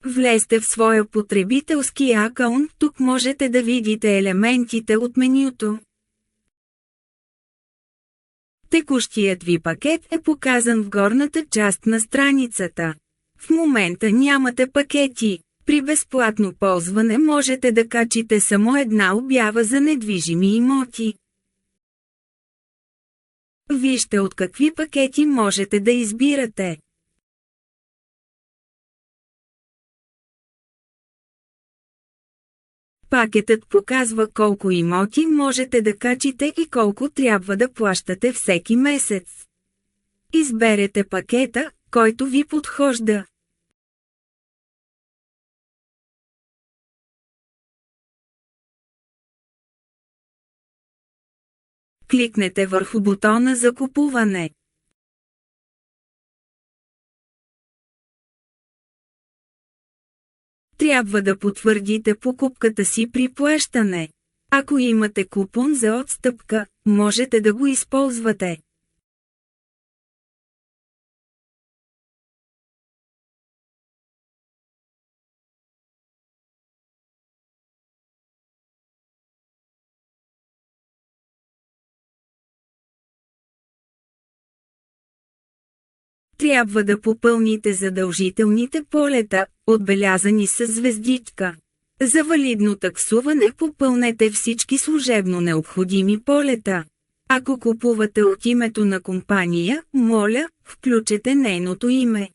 Влезте в своя потребителски акаунт, тук можете да видите елементите от менюто. Текущият ви пакет е показан в горната част на страницата. В момента нямате пакети. При безплатно ползване можете да качите само една обява за недвижими имоти. Вижте от какви пакети можете да избирате. Пакетът показва колко имоти можете да качите и колко трябва да плащате всеки месец. Изберете пакета, който ви подхожда. Кликнете върху бутона за купуване. Трябва да потвърдите покупката си при плащане. Ако имате купон за отстъпка, можете да го използвате. Трябва да попълните задължителните полета, отбелязани с звездичка. За валидно таксуване попълнете всички служебно необходими полета. Ако купувате от името на компания, моля, включете нейното име.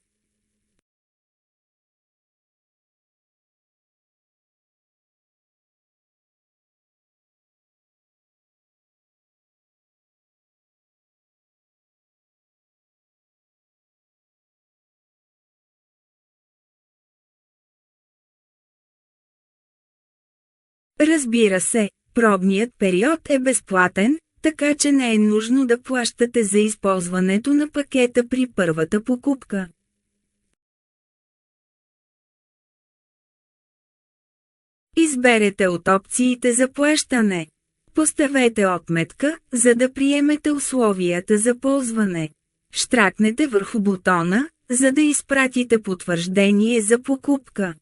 Разбира се, пробният период е безплатен, така че не е нужно да плащате за използването на пакета при първата покупка. Изберете от опциите за плащане. Поставете отметка, за да приемете условията за ползване. Щракнете върху бутона, за да изпратите потвърждение за покупка.